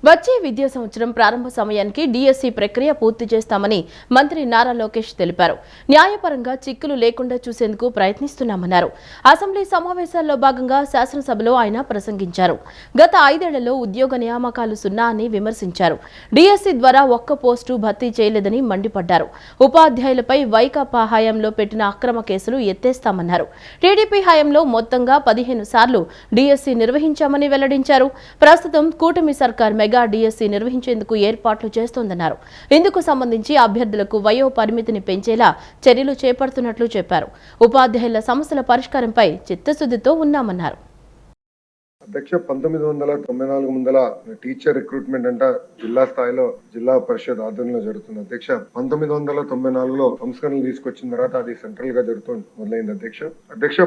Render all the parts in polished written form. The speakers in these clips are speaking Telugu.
వచ్చే విద్యా సంవత్సరం ప్రారంభ సమయానికి డిఎస్సి ప్రక్రియ పూర్తి చేస్తామని మంత్రి నారా లోకేష్ తెలిపారు. న్యాయపరంగా చిక్కులు లేకుండా చూసేందుకు ప్రయత్నిస్తున్నామన్నారు. అసెంబ్లీ సమావేశాల్లో భాగంగా శాసనసభలో ఆయన ప్రసంగించారు. గత 5 ఏళ్లలో ఉద్యోగ నియామకాలు సున్నా అని విమర్శించారు. డిఎస్సి ద్వారా ఒక్క పోస్టు భర్తీ చేయలేదని మండిపడ్డారు. ఉపాధ్యాయులపై వైకాపా హయాంలో పెట్టిన అక్రమ కేసులు ఎత్తేస్తామన్నారు. టీడీపీ హయాంలో మొత్తంగా 15 సార్లు డిఎస్సి నిర్వహించామని వెల్లడించారు. ప్రస్తుతం కూటమి సర్కార్ మెగా డిఎస్సి నిర్వహించేందుకు ఏర్పాట్లు చేస్తోందన్నారు. ఇందుకు సంబంధించి అభ్యర్థులకు వయో పరిమితిని పెంచేలా చర్యలు చేపడుతున్నట్లు చెప్పారు. ఉపాధ్యాయుల సమస్యల పరిష్కారంపై చిత్తశుద్ధితో ఉన్నామన్నారు. అధ్యక్ష 1994 ముందల టీచర్ రిక్రూట్మెంట్ అంట జిల్లా స్థాయిలో జిల్లా పరిషత్ ఆధ్వర్యంలో జరుగుతుంది. అధ్యక్ష 1994లో సంస్కరణలు తీసుకొచ్చిన తర్వాత అది సెంట్రల్ గా జరుగుతుంది మొదలైంది. అధ్యక్ష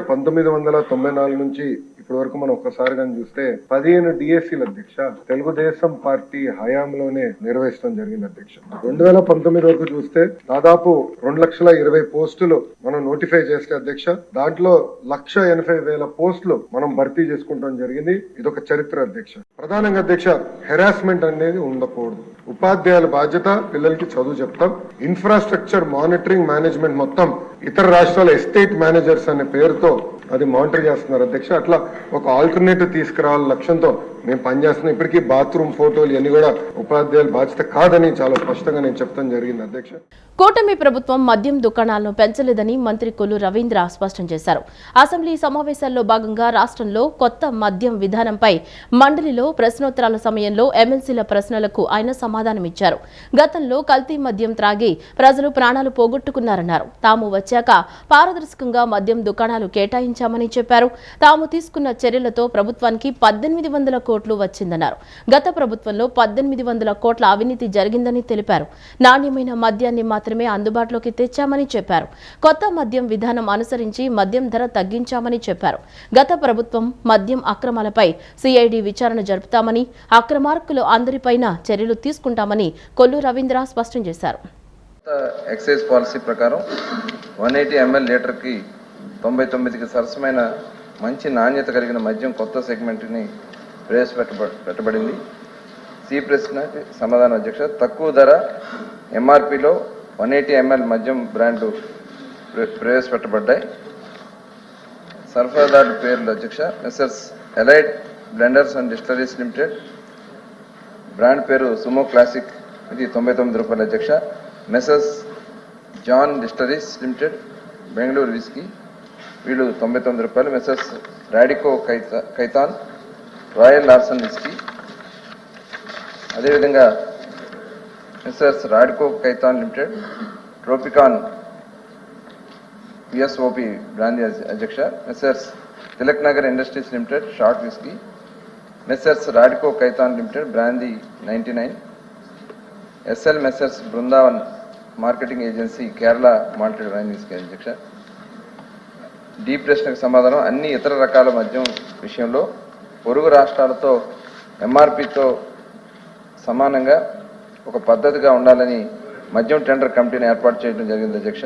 1994 నుంచి ఇప్పటి వరకు మనం ఒక్కసారి కానీ చూస్తే 15 డిఎస్సీలు అధ్యక్ష తెలుగుదేశం పార్టీ హయాంలోనే నిర్వహించడం జరిగింది. అధ్యక్ష 2019 వరకు చూస్తే దాదాపు 2,20,000 పోస్టులు మనం నోటిఫై చేస్తే అధ్యక్ష దాంట్లో 1,80,000 పోస్టులు మనం భర్తీ చేసుకుంటాం జరిగింది. ఇదొక చరిత్ర అధ్యక్ష. ప్రధానంగా అధ్యక్ష హెరాస్మెంట్ అనేది ఉండకూడదు. ఉపాధ్యాయుల బాధ్యత పిల్లలకి చదువు చెప్తాం. ఇన్ఫ్రాస్ట్రక్చర్ మానిటరింగ్ మేనేజ్మెంట్ మొత్తం ఇతర రాష్ట్రాల ఎస్టేట్ మేనేజర్స్ అనే పేరుతో అది మానిటర్ చేస్తున్నారు అధ్యక్ష. అట్లా ఒక ఆల్టర్నేటివ్ తీసుకురావాల లక్ష్యంతో మేము పనిచేస్తున్నాం. ఇప్పటికీ బాత్రూమ్ ఫోటోలు ఇవన్నీ కూడా ఉపాధ్యాయుల బాధ్యత కాదని చాలా స్పష్టంగా నేను చెప్తాను జరిగింది. అధ్యక్ష కూటమి ప్రభుత్వం మద్యం దుకాణాలను పెంచలేదని మంత్రి కొల్లు రవీంద్ర స్పష్టం చేశారు. అసెంబ్లీ సమావేశాల్లో భాగంగా రాష్ట్రంలో కొత్త మద్యం విధానంపై మండలిలో ప్రశ్నోత్తరాల సమయంలో ఎమ్మెల్సీల ప్రశ్నలకు ఆయన సమాధానమిచ్చారు. గతంలో కల్తీ మద్యం త్రాగి ప్రజలు ప్రాణాలు పోగొట్టుకున్నారన్నారు. తాము వచ్చాక పారదర్శకంగా మద్యం దుకాణాలు కేటాయించామని చెప్పారు. తాము తీసుకున్న చర్యలతో ప్రభుత్వానికి 1,800 కోట్లు వచ్చిందన్నారు. గత ప్రభుత్వంలో 1,800 కోట్ల అవినీతి జరిగిందని తెలిపారు. నాణ్యమైన మద్యాన్ని మాత్రమే అందుబాటులోకి తెచ్చామని చెప్పారు. కొత్త మద్యం విధానం అనుసరించి మద్యం ధర తగ్గించామని చెప్పారు. గత ప్రభుత్వం మద్యం అక్రమాలపై సిఐడి విచారణ జరుపుతామని, అక్రమార్కులు అందరిపైన చర్యలు తీసుకుంటామని కొల్లు రవీంద్ర స్పష్టం చేశారు. ఎక్సైజ్ పాలసీ ప్రకారం 180 ml లీటర్కి 99కి సరసమైన మంచి నాణ్యత కలిగిన మద్యం కొత్త సెగ్మెంట్ని ప్రవేశపెట్టబడింది. సి ప్రశ్నకి సమాధానం అధ్యక్ష. తక్కువ ధర ఎంఆర్పిలో 180 ml మద్యం బ్రాండ్లు ప్రవేశపెట్టబడ్డాయి. సరఫరాదారు పేర్లు అధ్యక్ష Messrs allied blenders and distilleries limited, brand పేరు సుమో క్లాసిక్, ఇది 99 రూపాయలు అధ్యక్ష. Messrs John distilleries limited Bengaluru whisky, వీళ్ళు 99 రూపాయలు. Messrs Radico Khaitan royal Larson whisky, అదేవిధంగా Messrs Radico Khaitan limited Tropicana PSOP brandy అధ్యక్ష. Messrs Tilak Nagar industries limited short whisky, Messrs Radico Khaitan limited brandy 99, SL Messrs Brindavan marketing agency Kerala malted wine whisky అధ్యక్ష. డి ప్రశ్నకు సమాధానం అన్ని ఇతర రకాల మద్యం విషయంలో పొరుగు రాష్ట్రాలతో ఎంఆర్పితో సమానంగా ఒక పద్ధతిగా ఉండాలని మద్యం టెండర్ కమిటీని ఏర్పాటు చేయడం జరిగింది అధ్యక్ష.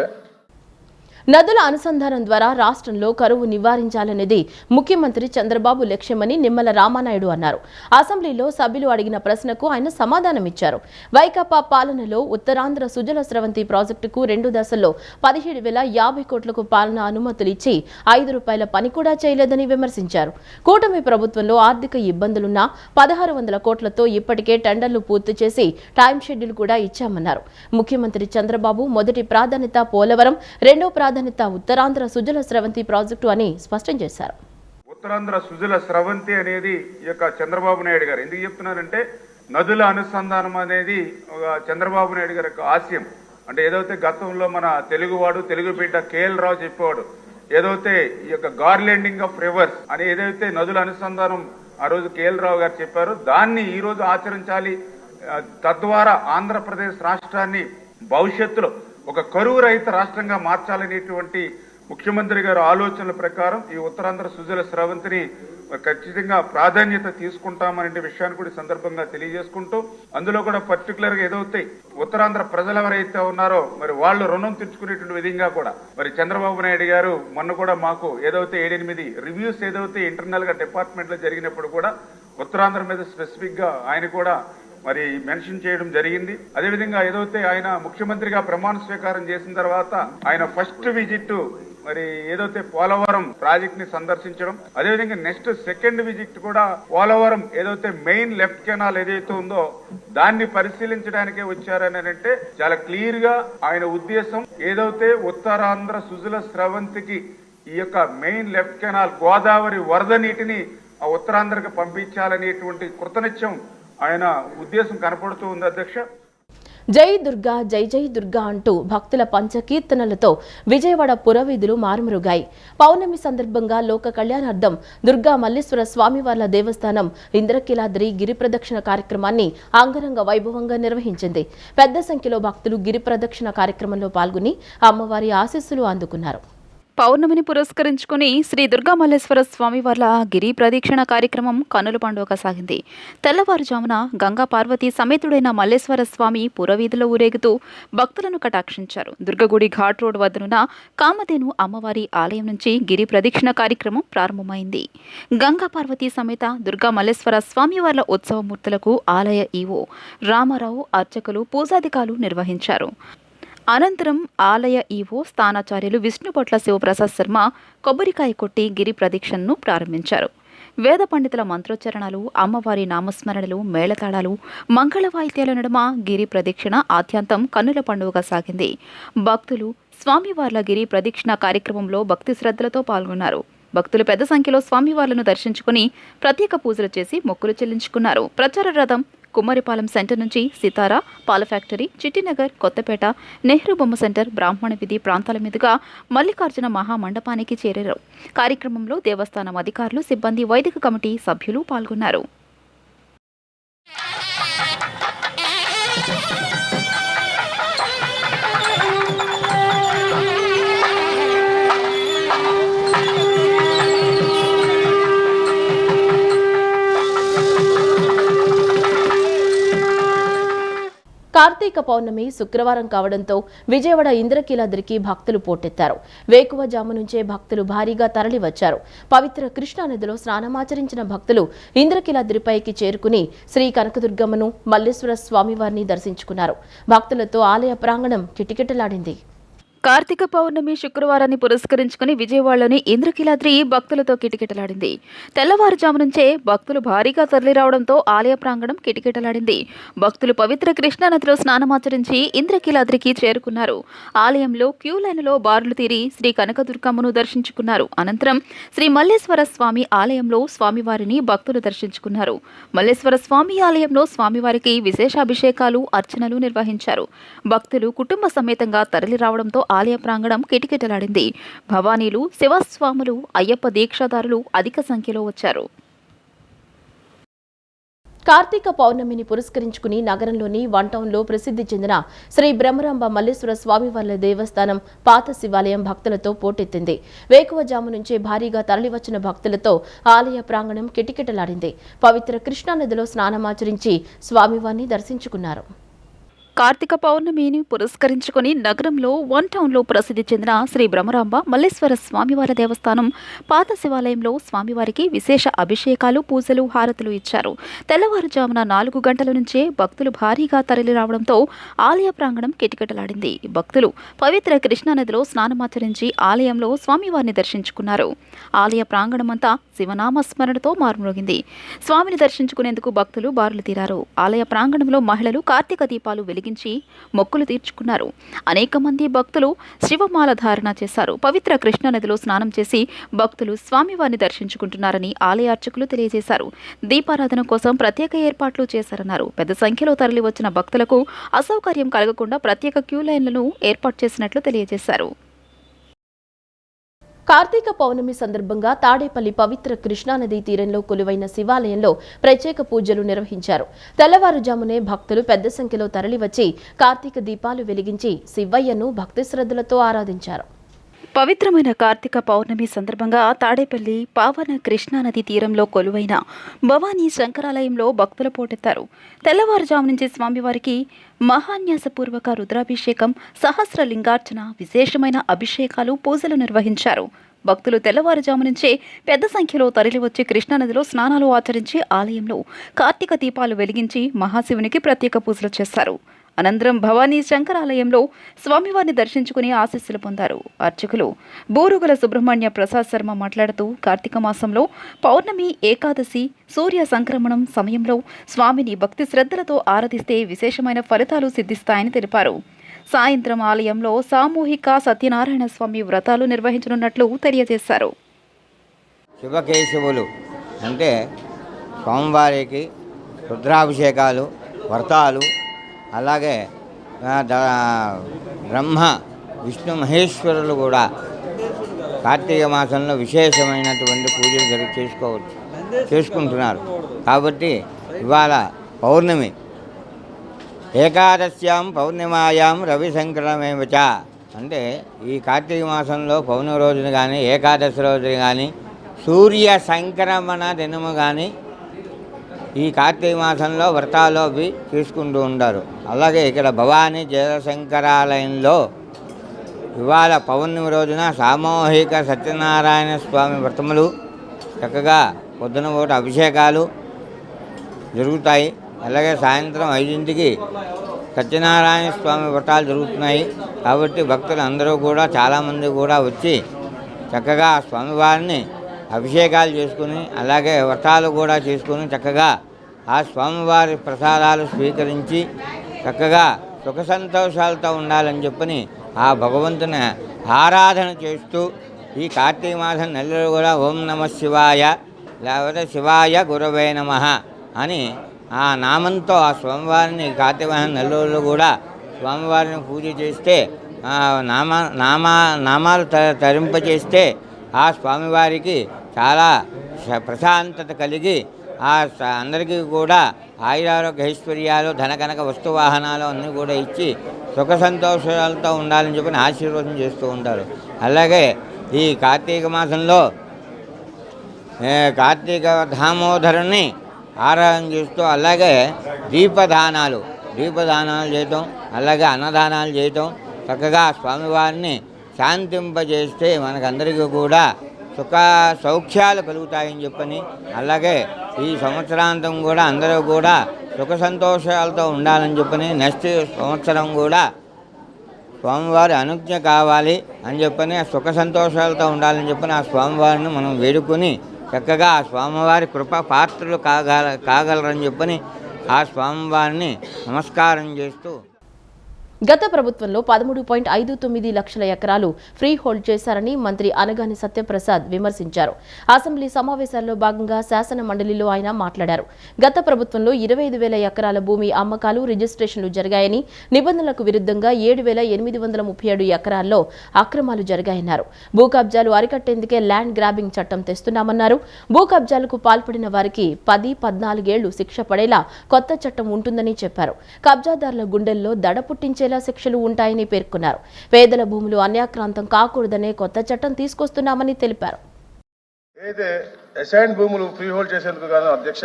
నదుల అనుసంధానం ద్వారా రాష్ట్రంలో కరువు నివారించాలనేది ముఖ్యమంత్రి చంద్రబాబు లక్ష్యమని నిమ్మల రామానాయుడు అన్నారు. అసెంబ్లీలో సభ్యులు అడిగిన ప్రశ్నకు ఆయన సమాధానమిచ్చారు. వైకాపా పాలనలో ఉత్తరాంధ్ర సుజల స్రవంతి ప్రాజెక్టుకు 2 దశల్లో 17,050 కోట్లకు పాలనా అనుమతులు ఇచ్చి 5 రూపాయల పని కూడా చేయలేదని విమర్శించారు. కూటమి ప్రభుత్వంలో ఆర్థిక ఇబ్బందులున్నా 1,600 కోట్లతో ఇప్పటికే టెండర్లు పూర్తి చేసి టైం షెడ్యూల్ కూడా ఇచ్చామన్నారు. ముఖ్యమంత్రి చంద్రబాబు మొదటి ప్రాధాన్యత పోలవరం, రెండో ప్రాధాన్యత ఉత్తరాంధ్ర సుజల స్రవంతి ప్రాజెక్టు అని స్పష్టం చేశారు. ఉత్తరాంధ్ర సుజల స్రవంతి అనేది ఈ యొక్క చంద్రబాబు నాయుడు గారు ఎందుకు చెప్తున్నారంటే నదుల అనుసంధానం అనేది చంద్రబాబు నాయుడు గారి యొక్క ఆశయం. అంటే ఏదైతే గతంలో మన తెలుగువాడు తెలుగు బిడ్డ కేఎల్ రావు చెప్పేవాడు, ఏదైతే ఈ యొక్క గార్లెండింగ్ ఆఫ్ రివర్స్ అని ఏదైతే నదుల అనుసంధానం ఆ రోజు కేఎల్ రావు గారు చెప్పారో దాన్ని ఈ రోజు ఆచరించాలి. తద్వారా ఆంధ్రప్రదేశ్ రాష్ట్రాన్ని భవిష్యత్తులో ఒక కరువు రహిత రాష్ట్రంగా మార్చాలనేటువంటి ముఖ్యమంత్రి గారి ఆలోచనల ప్రకారం ఈ ఉత్తరాంధ్ర సుజల స్రవంతిని ఖచ్చితంగా ప్రాధాన్యత తీసుకుంటామనే విషయాన్ని కూడా సందర్భంగా తెలియజేసుకుంటూ, అందులో కూడా పర్టికులర్ గా ఏదైతే ఉత్తరాంధ్ర ప్రజలు ఎవరైతే ఉన్నారో మరి వాళ్ళు రుణం తెచ్చుకునేటువంటి విధంగా కూడా మరి చంద్రబాబు నాయుడు గారు మొన్న కూడా మాకు ఏదైతే 7-8 రివ్యూస్ ఏదైతే ఇంటర్నల్ గా డిపార్ట్మెంట్ లో జరిగినప్పుడు కూడా ఉత్తరాంధ్ర మీద స్పెసిఫిక్ గా ఆయన కూడా మరి మెన్షన్ చేయడం జరిగింది. అదేవిధంగా ఏదైతే ఆయన ముఖ్యమంత్రిగా ప్రమాణ స్వీకారం చేసిన తర్వాత ఆయన ఫస్ట్ విజిట్ మరి ఏదైతే పోలవరం ప్రాజెక్ట్ ని సందర్శించడం, అదేవిధంగా నెక్స్ట్ సెకండ్ విజిట్ కూడా పోలవరం ఏదైతే మెయిన్ లెఫ్ట్ కెనాల్ ఏదైతే ఉందో దాన్ని పరిశీలించడానికే వచ్చారని అంటే చాలా క్లియర్ గా ఆయన ఉద్దేశం ఏదైతే ఉత్తరాంధ్ర సుజల స్రవంతికి ఈ యొక్క మెయిన్ లెఫ్ట్ కెనాల్ గోదావరి వరద నీటిని ఆ ఉత్తరాంధ్రకి పంపించాలనేటువంటి కృతనిశ్చయం ఆయన ఉద్దేశం కనపడుతూ ఉంది అధ్యక్ష. జై దుర్గా జై జై దుర్గా అంటూ భక్తుల పంచకీర్తనలతో విజయవాడ పురవీధులు మారుమరుగాయి. పౌర్ణమి సందర్భంగా లోక కళ్యాణార్థం దుర్గా మల్లేశ్వర స్వామివార్ల దేవస్థానం ఇంద్రకీలాద్రి గిరి ప్రదక్షిణ కార్యక్రమాన్ని అంగరంగ వైభవంగా నిర్వహించింది. పెద్ద సంఖ్యలో భక్తులు గిరి ప్రదక్షిణ కార్యక్రమంలో పాల్గొని అమ్మవారి ఆశీస్సులు అందుకున్నారు. పౌర్ణమిని పురస్కరించుకుని శ్రీ దుర్గా మల్లేశ్వర స్వామివార్ల గిరి ప్రదక్షిణ కార్యక్రమం కన్నుల పండుగ సాగింది. తెల్లవారుజామున గంగా పార్వతి సమేతుడైన మల్లేశ్వర స్వామి పురవీధిలో ఊరేగుతూ భక్తులను కటాక్షించారు. దుర్గగుడి ఘాట్ రోడ్ వద్దనున్న కామధేను అమ్మవారి ఆలయం నుంచి గిరి ప్రదక్షిణ కార్యక్రమం ప్రారంభమైంది. గంగా పార్వతి సమేత దుర్గా మల్లేశ్వర స్వామివార్ల ఉత్సవమూర్తులకు ఆలయ ఈవో రామారావు అర్చకులు పూజాధికారులు నిర్వహించారు. అనంతరం ఆలయ ఈవో స్థానాచార్యులు విష్ణుపొట్ల శివప్రసాద్ శర్మ కొబ్బరికాయ కొట్టి గిరి ప్రదక్షిణను ప్రారంభించారు. వేద పండితుల మంత్రోచ్చరణలు, అమ్మవారి నామస్మరణలు, మేళతాళాలు, మంగళ వాయిద్యాల నడుమ గిరి ప్రదక్షిణ ఆద్యంతం కన్నుల పండుగగా సాగింది. భక్తులు స్వామివార్ల గిరి ప్రదక్షిణ కార్యక్రమంలో భక్తి శ్రద్ధలతో పాల్గొన్నారు. భక్తులు పెద్ద సంఖ్యలో స్వామివార్లను దర్శించుకుని ప్రత్యేక పూజలు చేసి మొక్కులు చెల్లించుకున్నారు. ప్రచార రథం కుమ్మరిపాలెం సెంటర్ నుంచి సితారా, పాల ఫ్యాక్టరీ, చిట్టినగర్, కొత్తపేట, నెహ్రూ బొమ్మ సెంటర్, బ్రాహ్మణ వీధి ప్రాంతాల మీదుగా మల్లికార్జున మహామండపానికి చేరారు. కార్యక్రమంలో దేవస్థానం అధికారులు, సిబ్బంది, వైదిక కమిటీ సభ్యులు పాల్గొన్నారు. కార్తీక పౌర్ణమి శుక్రవారం కావడంతో విజయవాడ ఇంద్రకీలాద్రికి భక్తులు పోటెత్తారు. వేకువజాము నుంచే భక్తులు భారీగా తరలివచ్చారు. పవిత్ర కృష్ణానదిలో స్నానమాచరించిన భక్తులు ఇంద్రకీలాద్రిపైకి చేరుకుని శ్రీ కనకదుర్గమ్మను, మల్లేశ్వర స్వామివారిని దర్శించుకున్నారు. భక్తులతో ఆలయ ప్రాంగణం కిటకిటలాడింది. కార్తీక పౌర్ణమి శుక్రవారాన్ని పురస్కరించుకుని విజయవాడలోని ఇంద్రకీలాద్రి భక్తులతో కిటకిటలాడింది. తెల్లవారుజాము నుంచే భక్తులు భారీగా తరలిరావడంతో ఆలయ ప్రాంగణం కిటకిటలాడింది. భక్తులు పవిత్ర కృష్ణానదిలో స్నానమాచరించి ఇంద్రకీలాద్రికి చేరుకున్నారు. ఆలయంలో క్యూ లైన్లో బారులు తీరి శ్రీ కనకదుర్గమ్మను దర్శించుకున్నారు. అనంతరం శ్రీ మల్లేశ్వర స్వామి ఆలయంలో స్వామివారిని భక్తులు దర్శించుకున్నారు. మల్లేశ్వర స్వామి ఆలయంలో స్వామివారికి విశేషాభిషేకాలు, అర్చనలు నిర్వహించారు. భక్తులు కుటుంబ సమేతంగా తరలిరావడంతో ఆలయ ప్రాంగణం కిటకిటలాడింది. భవానీలు, శివస్వాములు, అయ్యప్ప దీక్షాదారులు అధిక సంఖ్యలో వచ్చారు. కార్తీక పౌర్ణమిని పురస్కరించుకుని నగరంలోని వన్ టౌన్లో ప్రసిద్ధి చెందిన శ్రీ బ్రహ్మరాంబ మల్లేశ్వర స్వామివార్ల దేవస్థానం పాత శివాలయం భక్తులతో పోటెత్తింది. వేకువజాము నుంచే భారీగా తరలివచ్చిన భక్తులతో ఆలయ ప్రాంగణం కిటకిటలాడింది. పవిత్ర కృష్ణానదిలో స్నానమాచరించి స్వామివారిని దర్శించుకున్నారు. కార్తీక పౌర్ణమిని పురస్కరించుకుని నగరంలో వన్ టౌన్లో ప్రసిద్ధి చెందిన శ్రీ బ్రహ్మరాంబ మల్లేశ్వర స్వామివారి దేవస్థానం పాత శివాలయంలో స్వామివారికి విశేష అభిషేకాలు, పూజలు, హారతులు ఇచ్చారు. తెల్లవారుజామున 4 గంటల నుంచే భక్తులు భారీగా తరలి రావడంతో ఆలయ ప్రాంగణం కిటకిటలాడింది. భక్తులు పవిత్ర కృష్ణానదిలో స్నానమాచరించి ఆలయంలో స్వామివారిని దర్శించుకున్నారు. ఆలయ ప్రాంగణమంతా శివనామస్మరణతో మారుమోగింది. స్వామిని దర్శించుకునేందుకు భక్తులు బారులు తీరారు. ఆలయ ప్రాంగణంలో మహిళలు కార్తీక దీపాలు వెలిగించి మొక్కులు తీర్చుకున్నారు. అనేక మంది భక్తులు శివమాల ధారణ చేశారు. పవిత్ర కృష్ణానదిలో స్నానం చేసి భక్తులు స్వామివారిని దర్శించుకుంటున్నారని ఆలయ అర్చకులు తెలియజేశారు. దీపారాధన కోసం ప్రత్యేక ఏర్పాట్లు చేశారన్నారు. పెద్ద సంఖ్యలో తరలి వచ్చిన భక్తులకు అసౌకర్యం కలగకుండా ప్రత్యేక క్యూ లైన్లను ఏర్పాటు చేసినట్లు తెలియజేశారు. కార్తీక పౌర్ణమి సందర్భంగా తాడేపల్లి పవిత్ర కృష్ణానదీ తీరంలో కొలువైన శివాలయంలో ప్రత్యేక పూజలు నిర్వహించారు. తెల్లవారుజామునే భక్తులు పెద్ద సంఖ్యలో తరలివచ్చి కార్తీక దీపాలు వెలిగించి శివయ్యను భక్తి శ్రద్ధలతో ఆరాధించారు. పవిత్రమైన కార్తీక పౌర్ణమి సందర్భంగా తాడేపల్లి పావన కృష్ణానది తీరంలో కొలువైన భవానీ శంకరాలయంలో భక్తులు పోటెత్తారు. తెల్లవారుజాము నుంచి స్వామివారికి మహాన్యాసపూర్వక రుద్రాభిషేకం, సహస్ర లింగార్చన, విశేషమైన అభిషేకాలు, పూజలు నిర్వహించారు. భక్తులు తెల్లవారుజాము నుంచే పెద్ద సంఖ్యలో తరలివచ్చి కృష్ణానదిలో స్నానాలు ఆచరించి ఆలయంలో కార్తీక దీపాలు వెలిగించి మహాశివునికి ప్రత్యేక పూజలు చేశారు. అనంతరం భవానీ శంకరాలయంలో స్వామివారిని దర్శించుకుని ఆశీస్సులు పొందారు. అర్చకులు బూరుగుల సుబ్రహ్మణ్య ప్రసాద్ శర్మ మాట్లాడుతూ కార్తీక మాసంలో పౌర్ణమి, ఏకాదశి, సూర్య సంక్రమణం సమయంలో స్వామిని భక్తి శ్రద్ధలతో ఆరాధిస్తే విశేషమైన ఫలితాలు సిద్ధిస్తాయని తెలిపారు. సాయంత్రం ఆలయంలో సామూహిక సత్యనారాయణ స్వామి వ్రతాలు నిర్వహించనున్నట్లు తెలియజేశారు. శివకేశవులు అంటే స్వామివారికి రుద్రాభిషేకాలు, వ్రతాలు, అలాగే బ్రహ్మ విష్ణు మహేశ్వరులు కూడా కార్తీక మాసంలో విశేషమైనటువంటి పూజలు చేసుకుంటున్నారు. కాబట్టి ఇవాళ పౌర్ణమి, ఏకాదశ్యాం పౌర్ణిమాయాం రవి సంక్రమేవచ అంటే ఈ కార్తీక మాసంలో పౌర్ణమి రోజున కానీ, ఏకాదశి రోజున కానీ, సూర్య సంక్రమణ దినము కానీ ఈ కార్తీక మాసంలో వ్రతాలు అవి తీసుకుంటూ ఉంటారు. అలాగే ఇక్కడ భవానీ జయశంకరాలయంలో ఇవాళ పౌర్ణమి రోజున సామూహిక సత్యనారాయణ స్వామి వ్రతములు చక్కగా పొద్దున పూట అభిషేకాలు జరుగుతాయి. అలాగే సాయంత్రం 5ంటికి సత్యనారాయణ స్వామి వ్రతాలు జరుగుతున్నాయి. కాబట్టి భక్తులు అందరూ కూడా చాలామంది కూడా వచ్చి చక్కగా స్వామివారిని అభిషేకాలు చేసుకుని అలాగే వ్రతాలు కూడా చేసుకుని చక్కగా ఆ స్వామివారి ప్రసాదాలు స్వీకరించి చక్కగా సుఖ సంతోషాలతో ఉండాలని చెప్పని ఆ భగవంతుని ఆరాధన చేస్తూ ఈ కార్తీక మాసం నెలలో కూడా ఓం నమ శివాయ లేకపోతే శివాయ గురవే నమః అని ఆ నామంతో ఆ స్వామివారిని కార్తీక మాసం నెలలో కూడా స్వామివారిని పూజ చేస్తే నామాలు తరింపచేస్తే ఆ స్వామివారికి చాలా ప్రశాంతత కలిగి అందరికీ కూడా ఆయురారోగ్య ఐశ్వర్యాలు, ధనకనక వస్తువాహనాలు అన్నీ కూడా ఇచ్చి సుఖ సంతోషాలతో ఉండాలని చెప్పి ఆశీర్వాదం చేస్తూ ఉంటారు. అలాగే ఈ కార్తీక మాసంలో కార్తీక దామోదరుని ఆరాధన చేస్తూ అలాగే దీపదానాలు చేయటం, అలాగే అన్నదానాలు చేయటం, చక్కగా స్వామివారిని శాంతింపజేస్తే మనకందరికీ కూడా సుఖ సౌఖ్యాలు కలుగుతాయని చెప్పని అలాగే ఈ సంవత్సరాంతం కూడా అందరూ కూడా సుఖ సంతోషాలతో ఉండాలని చెప్పని నెక్స్ట్ సంవత్సరం కూడా స్వామివారి అనుజ్ఞ కావాలి అని చెప్పని సుఖ సంతోషాలతో ఉండాలని చెప్పని ఆ స్వామివారిని మనం వేడుకొని చక్కగా ఆ స్వామివారి కృప పాత్రలు కాగలరని చెప్పని ఆ స్వామివారిని నమస్కారం చేస్తూ గత ప్రభుత్వంలో 13.59 లక్షల ఎకరాలు ఫ్రీ హోల్డ్ చేశారని మంత్రి అనగాని సత్యప్రసాద్ విమర్శించారు. అసెంబ్లీ సమావేశాల్లో భాగంగా శాసన మండలిలో ఆయన మాట్లాడారు. గత ప్రభుత్వంలో 25,000 ఎకరాల భూమి అమ్మకాలు, రిజిస్ట్రేషన్లు జరిగాయని, నిబంధనలకు విరుద్ధంగా 7,837 ఎకరాల్లో అక్రమాలు జరిగాయన్నారు. భూ కబ్జాలు అరికట్టేందుకే ల్యాండ్ గ్రాబింగ్ చట్టం తెస్తున్నామన్నారు. భూ కబ్జాలకు పాల్పడిన వారికి 10-14 ఏళ్లు శిక్ష పడేలా కొత్త చట్టం ఉంటుందని చెప్పారు. కబ్జాదారుల గుండెల్లో దడ పుట్టించే శిక్షలు ఉంటాయని పేర్కొన్నారు. పేదల భూములు అన్యాక్రాంతం కాకూడదనే కొత్త చట్టం తీసుకొస్తున్నామని తెలిపారు. అయితే అసైన్ భూములు ఫ్రీ హోల్డ్ చేసేందుకు గాను అధ్యక్ష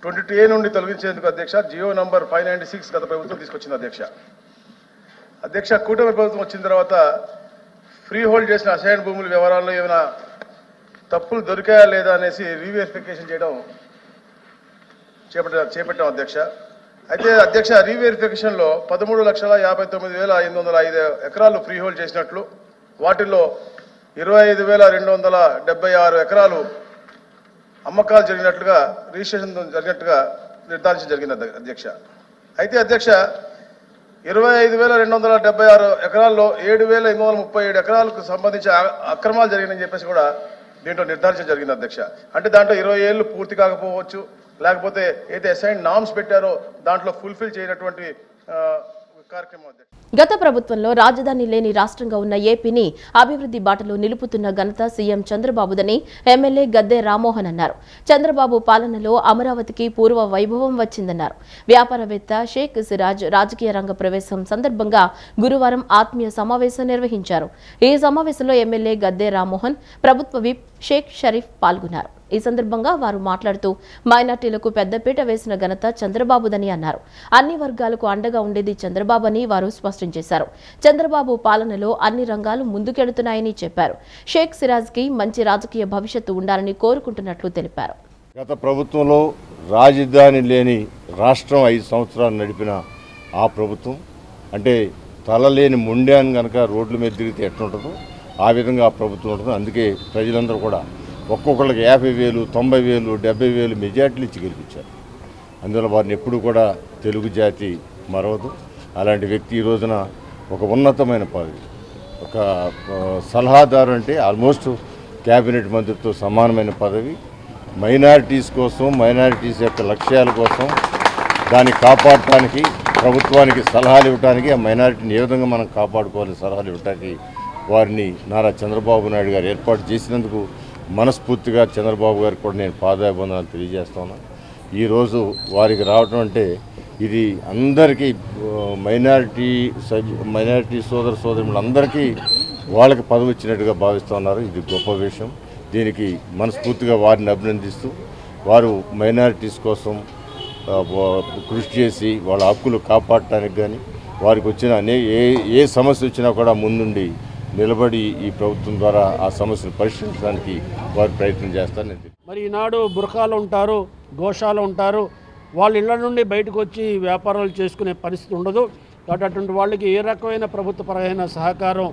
22A నుండి తొలగించేందుకు అధ్యక్ష జియో నంబర్ 596 గత ప్రభుత్వం తీసుకొచ్చింది అధ్యక్ష కూటమి ప్రభుత్వం వచ్చిన తర్వాత ఫ్రీ హోల్డ్ చేసిన అసైన్ భూముల వివరాల్లో ఏమైనా తప్పులు దొరికాయా లేదా అనేసి రీవెరిఫికేషన్ చేయడం చేపట్టాం అధ్యక్ష. అయితే అధ్యక్ష రీవెరిఫికేషన్లో 13,59,505 ఎకరాలు ఫ్రీ హోల్డ్ చేసినట్లు, వాటిల్లో 25,276 ఎకరాలు అమ్మకాలు జరిగినట్లుగా, రిజిస్ట్రేషన్ జరిగినట్టుగా నిర్ధారించడం జరిగింది అధ్యక్ష. అయితే అధ్యక్ష 25,276 ఎకరాల్లో 7,837 ఎకరాలకు సంబంధించి అక్రమాలు జరిగినాయని చెప్పేసి కూడా దీంట్లో నిర్ధారించడం జరిగింది అధ్యక్ష. అంటే దాంట్లో 20 ఏళ్ళు పూర్తి కాకపోవచ్చు, లేకపోతే ఏదైతే అసైన్ నామ్స్ పెట్టారో దాంట్లో ఫుల్ఫిల్ చేయనటువంటి కార్యక్రమం. గత ప్రభుత్వంలో రాజధాని లేని రాష్ట్రంగా ఉన్న ఏపీని అభివృద్ధి బాటలో నిలుపుతున్న ఘనత సీఎం చంద్రబాబుదని ఎమ్మెల్యే గద్దె రామ్మోహన్ అన్నారు. చంద్రబాబు పాలనలో అమరావతికి పూర్వ వైభవం వచ్చిందన్నారు. వ్యాపారవేత్త షేక్ సిరాజ్ రాజకీయ రంగ ప్రవేశం సందర్భంగా గురువారం ఆత్మీయ సమావేశం నిర్వహించారు. ఈ సమావేశంలో ఎమ్మెల్యే గద్దె రామ్మోహన్, ప్రభుత్వ విప్ షేక్ షరీఫ్ పాల్గొన్నారు. ఈ సందర్భంగా వారు మాట్లాడుతూ మైనార్టీలకు పెద్దపీట వేసిన ఘనత చంద్రబాబుదని అన్నారు. అన్ని వర్గాలకు అండగా ఉండేది చంద్రబాబు అని వారు స్పష్టం చేశారు. చంద్రబాబు పాలనలో అన్ని రంగాలు ముందుకెడుతున్నాయని చెప్పారు. షేక్ సిరాజ్ కి మంచి రాజకీయ భవిష్యత్తు ఉండాలని కోరుకుంటున్నట్లు తెలిపారు. గత ప్రభుత్వంలో రాజధాని లేని రాష్ట్రం 5 సంవత్సరాలు నడిపిన ఆ ప్రభుత్వం అంటే తలలేని ముండాన్ని కనుక రోడ్ల మీద తిరిగితే ఎట్లుంటుందో ఆ విధంగా ఆ ప్రభుత్వం ఉంటుంది. అందుకే ప్రజలందరూ కూడా ఒక్కొక్కరికి 50,000, 90,000, 70,000 మెజార్టీలు ఇచ్చి గెలిపించారు. అందువల్ల వారిని ఎప్పుడు కూడా తెలుగు జాతి మరవదు. అలాంటి వ్యక్తి ఈ రోజున ఒక ఉన్నతమైన పదవి, ఒక సలహాదారు అంటే ఆల్మోస్ట్ క్యాబినెట్ మంత్రితో సమానమైన పదవి. మైనారిటీస్ కోసం, మైనారిటీస్ యొక్క లక్ష్యాల కోసం దాన్ని కాపాడటానికి, ప్రభుత్వానికి సలహాలు ఇవ్వడానికి, ఆ మైనారిటీని ఏ విధంగా మనం కాపాడుకోవాలని సలహాలు ఇవ్వడానికి వారిని నారా చంద్రబాబు నాయుడు గారు ఏర్పాటు చేసినందుకు మనస్ఫూర్తిగా చంద్రబాబు గారికి కూడా నేను పాదాభివందనాలు తెలియజేస్తున్నాను. ఈరోజు వారికి రావటం అంటే ఇది అందరికీ మైనారిటీ సోదరులందరికీ వాళ్ళకి పదవి ఇచ్చినట్టుగా భావిస్తున్నారు. ఇది గొప్ప విషయం. దీనికి మనస్ఫూర్తిగా వారిని అభినందిస్తూ వారు మైనారిటీస్ కోసం కృషి చేసి వాళ్ళ హక్కులు కాపాడటానికి కానీ వారికి వచ్చిన ఏ సమస్య వచ్చినా కూడా ముందుండి నిలబడి ఈ ప్రభుత్వం ద్వారా ఆ సమస్యను పరిష్కరించడానికి వారు ప్రయత్నం చేస్తారు. మరి ఈనాడు బురకాలు ఉంటారు, గోశాలు ఉంటారు, వాళ్ళ ఇళ్ల నుండి బయటకు వచ్చి వ్యాపారాలు చేసుకునే పరిస్థితి ఉండదు. కాబట్టి అటువంటి వాళ్ళకి ఏ రకమైన ప్రభుత్వపరమైన సహకారం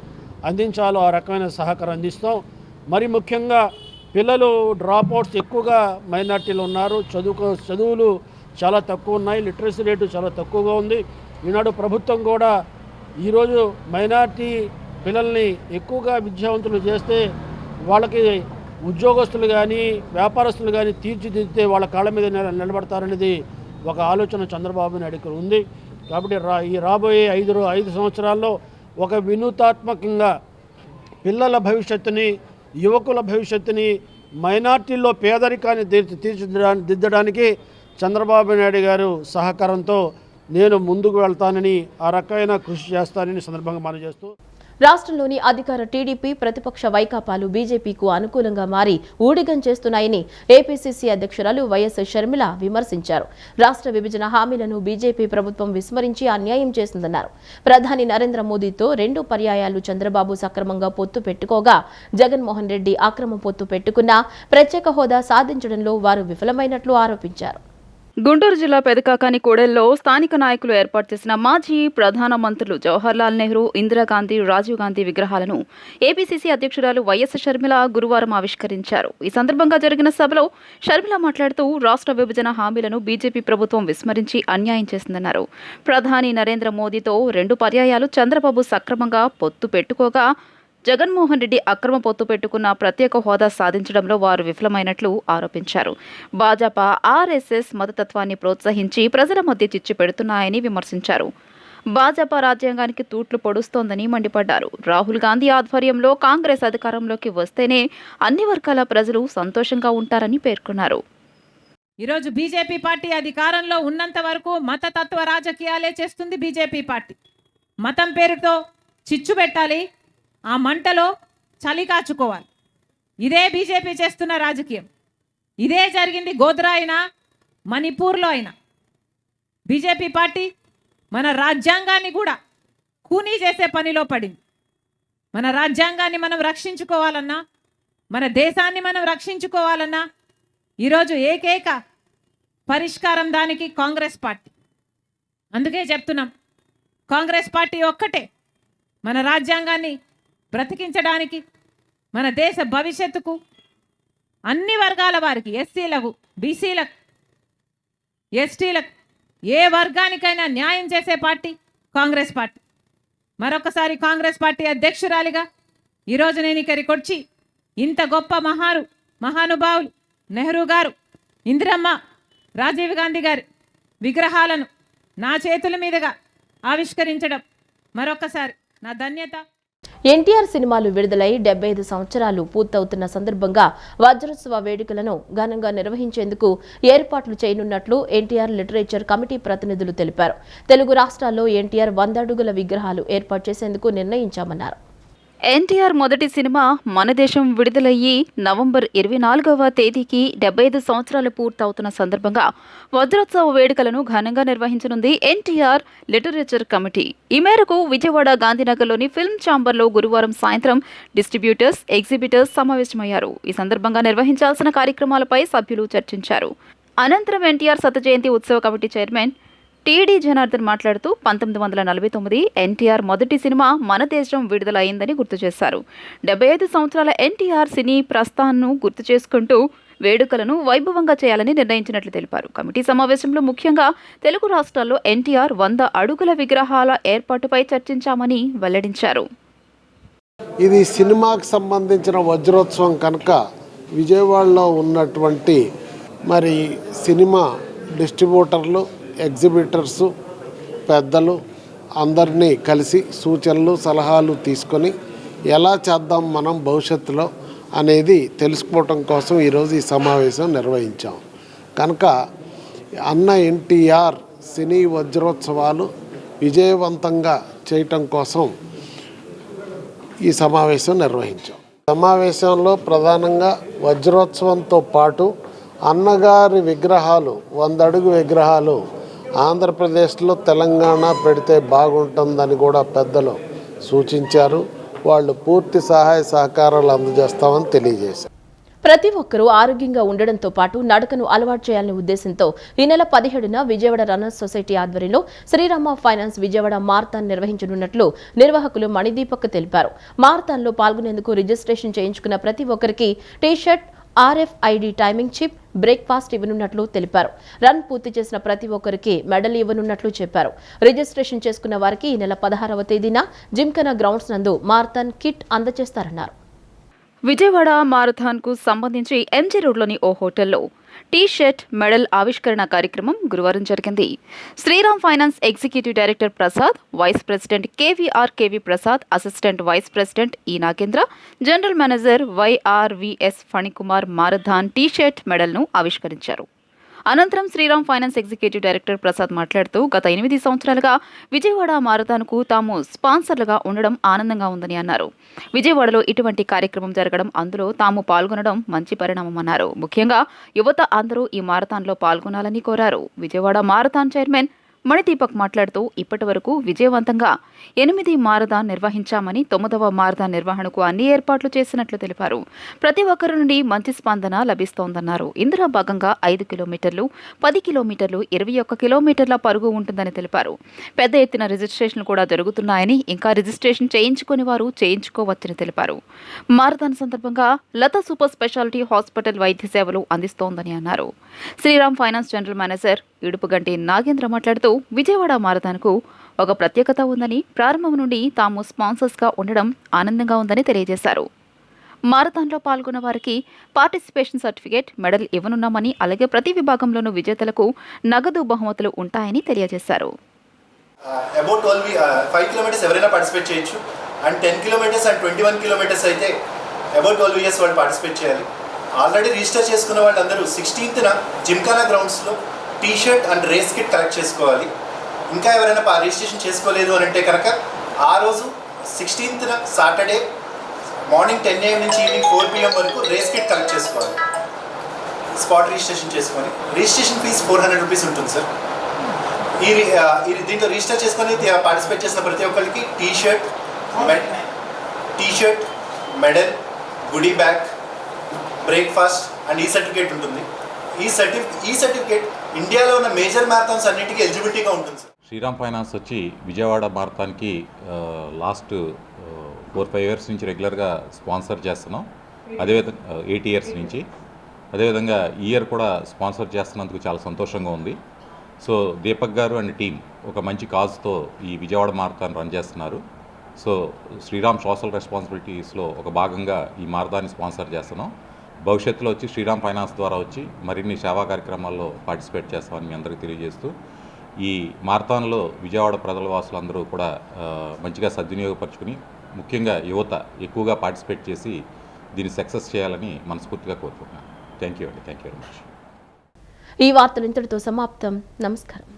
అందించాలో ఆ రకమైన సహకారం అందిస్తాం. మరి ముఖ్యంగా పిల్లలు డ్రాప్అవుట్స్ ఎక్కువగా మైనార్టీలు ఉన్నారు. చదువులు చాలా తక్కువ ఉన్నాయి. లిటరసీ రేటు చాలా తక్కువగా ఉంది. ఈనాడు ప్రభుత్వం కూడా ఈరోజు మైనార్టీ పిల్లల్ని ఎక్కువగా విద్యావంతులు చేస్తే వాళ్ళకి ఉద్యోగస్తులు కానీ వ్యాపారస్తులు కానీ తీర్చిదిద్దితే వాళ్ళ కాళ్ళ మీద నిలబడతారనేది ఒక ఆలోచన చంద్రబాబు నాయుడుకి ఉంది. కాబట్టి ఈ రాబోయే 5 సంవత్సరాల్లో ఒక వినూత్నాత్మకంగా పిల్లల భవిష్యత్తుని, యువకుల భవిష్యత్తుని, మైనార్టీల్లో పేదరికాన్ని తీర్చిదిద్దడానికి చంద్రబాబు నాయుడు గారు సహకారంతో నేను ముందుకు వెళ్తానని, ఆ రకమైన కృషి చేస్తానని సందర్భంగా మనవి చేస్తూ, రాష్ట్రంలోని అధికార టీడీపీ, ప్రతిపక్ష వైకాపాలు బీజేపీకు అనుకూలంగా మారి ఊడిగం చేస్తున్నాయని ఏపీసీసీ అధ్యక్షురాలు వైఎస్ షర్మిల విమర్శించారు. రాష్ట్ర విభజన హామీలను బీజేపీ ప్రభుత్వం విస్మరించి అన్యాయం చేసిందన్నారు. ప్రధాని నరేంద్ర మోదీతో 2 పర్యాయాలు చంద్రబాబు సక్రమంగా పొత్తు పెట్టుకోగా జగన్మోహన్ రెడ్డి అక్రమ పొత్తు పెట్టుకున్నా ప్రత్యేక హోదా సాధించడంలో వారు విఫలమైనట్లు ఆరోపించారు. గుంటూరు జిల్లా పెదకాకాని కూడెల్లో స్థానిక నాయకులు ఏర్పాటు చేసిన మాజీ ప్రధాన మంత్రులు జవహర్లాల్ నెహ్రూ, ఇందిరాగాంధీ, రాజీవ్ గాంధీ విగ్రహాలను ఏపీసీసీ అధ్యక్షురాలు వైఎస్ షర్మిల గురువారం ఆవిష్కరించారు. ఈ సందర్భంగా జరిగిన సభలో షర్మిల మాట్లాడుతూ రాష్ట్ర విభజన హామీలను బీజేపీ ప్రభుత్వం విస్మరించి అన్యాయం చేసిందన్నారు. ప్రధాని నరేంద్ర మోదీతో 2 పర్యాయాలు చంద్రబాబు సక్రమంగా పొత్తు పెట్టుకోగా జగన్మోహన్ రెడ్డి అక్రమ పొత్తు పెట్టుకున్న ప్రత్యేక హోదా సాధించడంలో వారు విఫలమైనట్లు ఆరోపించారు. భాజపా, ఆర్ఎస్ఎస్ మతతత్వాన్ని ప్రోత్సహించి ప్రజల మధ్య చిచ్చు పెడుతున్నాయని విమర్శించారు. భాజపా రాజ్యాంగానికి తూట్లు పొడుస్తోందని మండిపడ్డారు. రాహుల్ గాంధీ ఆధ్వర్యంలో కాంగ్రెస్ అధికారంలోకి వస్తేనే అన్ని వర్గాల ప్రజలు సంతోషంగా ఉంటారని పేర్కొన్నారు. ఈరోజు బీజేపీ పార్టీ అధికారంలో ఉన్నంత వరకు మతతత్వ రాజకీయాలే చేస్తుంది బీజేపీ పార్టీ. మతం పేరుతో చిచ్చు పెట్టాలి, ఆ మంటలో చలి కాచుకోవాలి. ఇదే బీజేపీ చేస్తున్న రాజకీయం. ఇదే జరిగింది గోధ్రా అయినా, మణిపూర్లో అయినా. బీజేపీ పార్టీ మన రాజ్యాంగాన్ని కూడా కూనీ చేసే పనిలో పడింది. మన రాజ్యాంగాన్ని మనం రక్షించుకోవాలన్నా, మన దేశాన్ని మనం రక్షించుకోవాలన్నా ఈరోజు ఏకైక పరిష్కారం దానికి కాంగ్రెస్ పార్టీ. అందుకే చెప్తున్నాం, కాంగ్రెస్ పార్టీ ఒక్కటే మన రాజ్యాంగాన్ని బ్రతికించడానికి, మన దేశ భవిష్యత్తుకు, అన్ని వర్గాల వారికి, ఎస్సీలకు, బీసీలకు, ఎస్టీలకు, ఏ వర్గానికైనా న్యాయం చేసే పార్టీ కాంగ్రెస్ పార్టీ. మరొకసారి కాంగ్రెస్ పార్టీ అధ్యక్షురాలిగా ఈరోజు నేను ఇక్కడికి వచ్చి ఇంత గొప్ప మహానుభావులు నెహ్రూ గారు, ఇందిరమ్మ, రాజీవ్ గాంధీ గారి విగ్రహాలను నా చేతుల మీదుగా ఆవిష్కరించడం మరొకసారి నా ధన్యత. ఎన్టీఆర్ సినిమాలు విడుదలై 75 సంవత్సరాలు పూర్తవుతున్న సందర్భంగా వజ్రోత్సవ వేడుకలను ఘనంగా నిర్వహించేందుకు ఏర్పాట్లు చేయనున్నట్లు ఎన్టీఆర్ లిటరేచర్ కమిటీ ప్రతినిధులు తెలిపారు. తెలుగు రాష్ట్రాల్లో ఎన్టీఆర్ 100 అడుగుల విగ్రహాలు ఏర్పాటు చేసేందుకు నిర్ణయించామన్నారు. ఎన్టీఆర్ మొదటి సినిమా మన దేశం విడుదలయ్యి నవంబర్ 24వ తేదీకి 75 సంవత్సరాలు పూర్తవుతున్న సందర్భంగా వజ్రోత్సవ వేడుకలను ఘనంగా నిర్వహించనుంది ఎన్టీఆర్ లిటరేచర్ కమిటీ. ఈ మేరకు విజయవాడ గాంధీనగర్లోని ఫిల్మ్ ఛాంబర్లో గురువారం సాయంత్రం డిస్ట్రిబ్యూటర్స్, ఎగ్జిబిటర్స్ సమావేశమయ్యారు. ఈ సందర్భంగా నిర్వహించాల్సిన కార్యక్రమాలపై సభ్యులు చర్చించారు. అనంతరం ఎన్టీఆర్ శత జయంతి ఉత్సవ కమిటీ చైర్మన్ టీడీ జనార్దన్ మాట్లాడుతూ 1949 ఎన్టీఆర్ మొదటి సినిమా మన దేశం విడుదల అయిందని గుర్తు చేశారు. 75 సంవత్సరాల ఎన్టీఆర్ సినీ ప్రస్థాన్ను గుర్తు చేసుకుంటూ వేడుకలను వైభవంగా చేయాలని నిర్ణయించినట్లు తెలిపారు. కమిటీ సమావేశంలో ముఖ్యంగా తెలుగు రాష్ట్రాల్లో ఎన్టీఆర్ 100 అడుగుల విగ్రహాల ఏర్పాటుపై చర్చించామని వెల్లడించారు. ఇది సినిమాకు సంబంధించిన వజ్రోత్సవం కనుక విజయవాడలో ఉన్నటువంటి మరి సినిమా డిస్ట్రిబ్యూటర్లు, ఎగ్జిబిటర్సు, పెద్దలు అందరినీ కలిసి సూచనలు, సలహాలు తీసుకొని ఎలా చేద్దాం మనం భవిష్యత్తులో అనేది తెలుసుకోవటం కోసం ఈరోజు ఈ సమావేశం నిర్వహించాం. కనుక అన్న ఎన్టీఆర్ సినీ వజ్రోత్సవాలు విజయవంతంగా చేయటం కోసం ఈ సమావేశం నిర్వహించాం. సమావేశంలో ప్రధానంగా వజ్రోత్సవంతో పాటు అన్నగారి విగ్రహాలు 100 అడుగు విగ్రహాలు ఆంధ్రప్రదేశ్లో, తెలంగాణ పెడితే బాగుంటుందని కూడా పెద్దలు సూచించారు. వాళ్ళు పూర్తి సహాయ సహకారాలు అందజేస్తామని తెలియజేశారు. ప్రతి ఒక్కరూ ఆరోగ్యంగా ఉండడంతో పాటు నడకను అలవాటు చేయాలనే ఉద్దేశంతో ఈ నెల 17న విజయవాడ రన్నర్స్ సొసైటీ ఆధ్వర్యంలో శ్రీరామ ఫైనాన్స్ విజయవాడ మారథాన్ నిర్వహించనున్నట్లు నిర్వాహకులు మణిదీపక్ తెలిపారు. మారథాన్లో పాల్గొనేందుకు రిజిస్ట్రేషన్ చేయించుకున్న ప్రతి ఒక్కరికి T shirt, RFID timing chip, breakfast ఇవ్వనున్నట్లు తెలిపారు. రన్ పూర్తి చేసిన ప్రతి ఒక్కరికి మెడల్ ఇవ్వనున్నట్లు చెప్పారు. రిజిస్ట్రేషన్ చేసుకున్న వారికి ఈ నెల 16వ తేదీన జిమ్ఖానా గ్రౌండ్స్ నందు మారథాన్ కిట్ అందజేస్తారన్నారు. విజయవాడ మారథాన్కు సంబంధించి ఎంజీ రోడ్లోని ఓ హోటల్లో టీ-షర్ట్, మెడల్ ఆవిష్కరణ కార్యక్రమం గురువారం జరిగింది. Shriram finance executive director Prasad, vice president KV Prasad, assistant vice president E Nagendra, general manager YRVS Phanikumar marathon T shirt, మెడల్ను ఆవిష్కరించారు. అనంతరం Shriram finance executive director Prasad మాట్లాడుతూ గత 8 సంవత్సరాలుగా విజయవాడ మారథాన్కు తాము స్పాన్సర్లుగా ఉండడం ఆనందంగా ఉందని అన్నారు. విజయవాడలో ఇటువంటి కార్యక్రమం జరగడం, అందులో తాము పాల్గొనడం మంచి పరిణామమన్నారు. ముఖ్యంగా యువత అందరూ ఈ మారథాన్లో పాల్గొనాలని కోరారు. విజయవాడ మారథాన్ చైర్మన్ మణిదీపక్ మాట్లాడుతూ ఇప్పటి వరకు విజయవంతంగా 8 మారథాన్ నిర్వహించామని, 9వ మారథాన్ నిర్వహణకు అన్ని ఏర్పాట్లు చేసినట్లు తెలిపారు. ప్రతి ఒక్కరి నుండి మంచి స్పందన లభిస్తోందన్నారు. ఇందులో భాగంగా 5 కిలోమీటర్లు, 10 కిలోమీటర్లు, 21 కిలోమీటర్ల పరుగు ఉంటుందని తెలిపారు. పెద్ద ఎత్తున రిజిస్ట్రేషన్లు కూడా జరుగుతున్నాయని, ఇంకా రిజిస్ట్రేషన్ చేయించుకుని వారు చేయించుకోవచ్చని తెలిపారు. మారథాన్ సందర్భంగా లతా సూపర్ స్పెషాలిటీ హాస్పిటల్ వైద్య సేవలు అందిస్తోందని అన్నారు. Shriram finance general manager Idupuganti Nagendra మాట్లాడుతూ విజయవాడ మారథాన్కు ఒక ప్రత్యేకత ఉందని, ప్రారంభం నుండి తాము స్పాన్సర్స్గా ఉండడం ఆనందంగా ఉందని తెలియజేశారు. మారథాన్లో పాల్గొన్న వారికి పార్టిసిపేషన్ సర్టిఫికేట్, మెడల్ ఇవ్వనున్నామని, అలాగే ప్రతి విభాగంలోనూ విజేతలకు నగదు బహుమతులు ఉంటాయని తెలియజేశారు. అబౌట్ 5 కిలోమీటర్స్ ఎవరైనా పార్టిసిపేట్ చేయొచ్చు. అండ్ 10 కిలోమీటర్స్ అండ్ 21 కిలోమీటర్స్ అయితే అబౌట్ 12 ఇయర్స్ వాళ్ళు పార్టిసిపేట్ చేయాలి. ఆల్రెడీ రిజిస్టర్ చేసుకున్న వాళ్ళందరూ 16th జిమ్ఖానా గ్రౌండ్స్లో T shirt and race kit collect చేసుకోవాలి. ఇంకా ఎవరైనా రిజిస్ట్రేషన్ చేసుకోలేదు అని అంటే కనుక ఆ రోజు 16th సాటర్డే మార్నింగ్ 10 AM నుంచి ఈవినింగ్ 4 PM వరకు రేస్ కిట్ కలెక్ట్ చేసుకోవాలి. స్పాట్ రిజిస్ట్రేషన్ చేసుకొని రిజిస్ట్రేషన్ ఫీజ్ 400 రూపీస్ ఉంటుంది సార్. దీంట్లో రిజిస్టర్ చేసుకొని పార్టిసిపేట్ చేసిన ప్రతి ఒక్కరికి t shirt, medal, goody bag, breakfast and ఈ సర్టిఫికేట్ ఉంటుంది. ఈ సర్టిఫికేట్ ఇండియాలో ఉన్న మేజర్ మ్యారథాన్స్ అన్నిటికీ ఎలిజిబిలిటీగా ఉంటుంది సార్. శ్రీరామ్ ఫైనాన్స్ వచ్చి విజయవాడ మారథాన్కి లాస్ట్ 4-5 ఇయర్స్ నుంచి రెగ్యులర్గా స్పాన్సర్ చేస్తున్నాం. అదేవిధంగా 8 ఇయర్స్ నుంచి. అదేవిధంగా ఈ ఇయర్ కూడా స్పాన్సర్ చేస్తున్నందుకు చాలా సంతోషంగా ఉంది. సో దీపక్ గారు అండ్ టీం ఒక మంచి కాజ్తో ఈ విజయవాడ మారథాన్ రన్ చేస్తున్నారు. సో శ్రీరామ్ సోషల్ రెస్పాన్సిబిలిటీస్లో ఒక భాగంగా ఈ మారథాన్ని స్పాన్సర్ చేస్తున్నాం. భవిష్యత్తులో వచ్చి శ్రీరామ్ ఫైనాన్స్ ద్వారా వచ్చి మరిన్ని సేవా కార్యక్రమాల్లో పార్టిసిపేట్ చేస్తామని మీ అందరికీ తెలియజేస్తూ, ఈ మారథాన్లో విజయవాడ ప్రజల వాసులందరూ కూడా మంచిగా సద్వినియోగపరుచుకుని, ముఖ్యంగా యువత ఎక్కువగా పార్టిసిపేట్ చేసి దీన్ని సక్సెస్ చేయాలని మనస్ఫూర్తిగా కోరుకుంటున్నాను. Thank you very much. ఈ వార్తలు ఇంతటితో సమాప్తం. నమస్కారం.